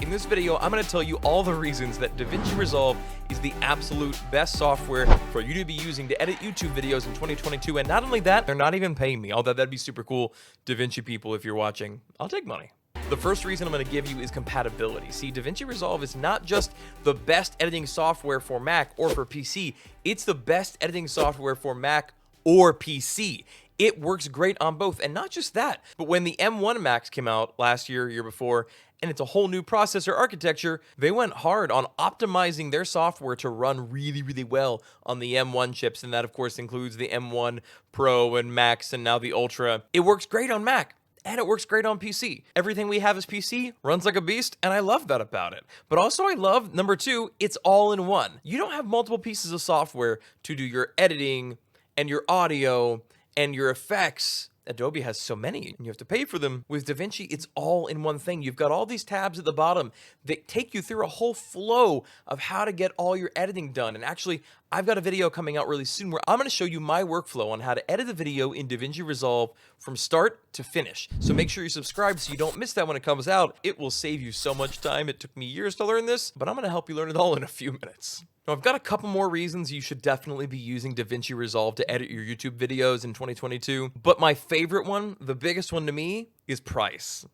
In this video, I'm going to tell you all the reasons that Davinci Resolve is the absolute best software for you to be using to edit YouTube videos in 2022. And not only that, they're not even paying me, although that'd be super cool. Davinci people, if you're watching, I'll take money. The first reason I'm going to give you is compatibility. See, Davinci Resolve is not just the best editing software for Mac or for PC, it's the best editing software for Mac or PC. It works great on both. And not just that, but when the M1 Macs came out last year, year before, and it's a whole new processor architecture, they went hard on optimizing their software to run really, really well on the M1 chips. And that, of course, includes the M1 Pro and Max and now the Ultra. It works great on Mac. And it works great on PC. Everything we have as PC runs like a beast, and I love that about it. But also I love, number two, it's all in one. You don't have multiple pieces of software to do your editing and your audio and your effects. Adobe has so many, and you have to pay for them. With Davinci, it's all in one thing. You've got all these tabs at the bottom that take you through a whole flow of how to get all your editing done. And actually, I've got a video coming out really soon where I'm going to show you my workflow on how to edit a video in Davinci Resolve from start to finish. So make sure you subscribe so you don't miss that when it comes out. It will save you so much time. It took me years to learn this, but I'm going to help you learn it all in a few minutes. Now, I've got a couple more reasons you should definitely be using Davinci Resolve to edit your YouTube videos in 2022. But my favorite one, the biggest one to me, is price.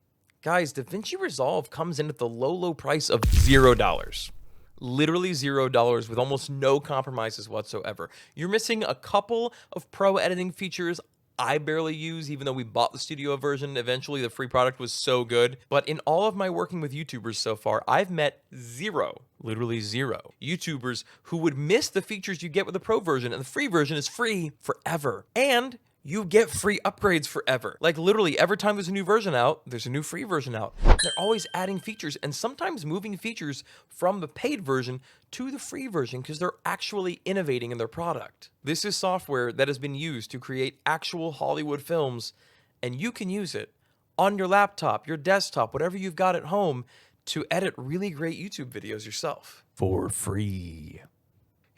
Guys, Davinci Resolve comes in at the low price of $0. Literally $0 with almost no compromises whatsoever. You're missing a couple of pro editing features I barely use, even though we bought the studio version. Eventually, the free product was so good. But in all of my working with YouTubers so far, I've met zero, literally zero, YouTubers who would miss the features you get with the pro version. And the free version is free forever. And you get free upgrades forever. Like literally every time there's a new version out, there's a new free version out. They're always adding features and sometimes moving features from the paid version to the free version because they're actually innovating in their product. This is software that has been used to create actual Hollywood films, and you can use it on your laptop, your desktop, whatever you've got at home to edit really great YouTube videos yourself for free.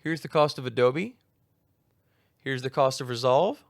Here's the cost of Adobe. Here's the cost of Resolve.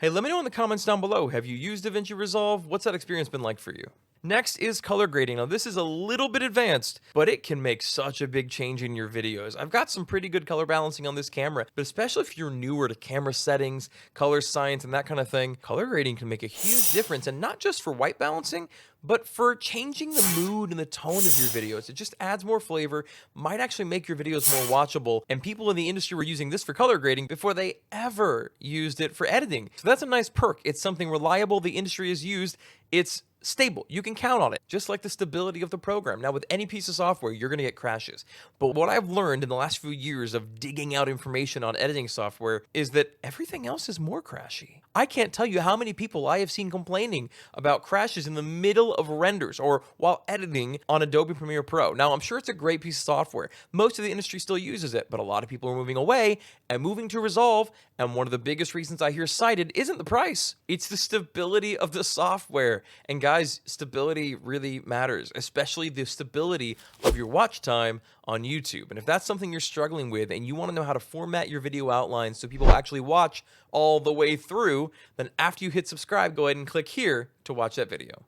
Hey, let me know in the comments down below. Have you used Davinci Resolve? What's that experience been like for you? Next is color grading. Now, this is a little bit advanced, but it can make such a big change in your videos. I've got some pretty good color balancing on this camera, but especially if you're newer to camera settings, color science, and that kind of thing, color grading can make a huge difference, and not just for white balancing, but for changing the mood and the tone of your videos. It just adds more flavor, might actually make your videos more watchable, and people in the industry were using this for color grading before they ever used it for editing. So that's a nice perk. It's something reliable the industry has used. It's stable. You can count on it, just like the stability of the program. Now, with any piece of software, you're going to get crashes. But what I've learned in the last few years of digging out information on editing software is that everything else is more crashy. I can't tell you how many people I have seen complaining about crashes in the middle of renders or while editing on Adobe Premiere Pro. Now, I'm sure it's a great piece of software. Most of the industry still uses it, but a lot of people are moving away and moving to Resolve. And one of the biggest reasons I hear cited isn't the price. It's the stability of the software. And guys, stability really matters, especially the stability of your watch time on YouTube. And if that's something you're struggling with and you want to know how to format your video outlines so people actually watch all the way through, then after you hit subscribe, go ahead and click here to watch that video.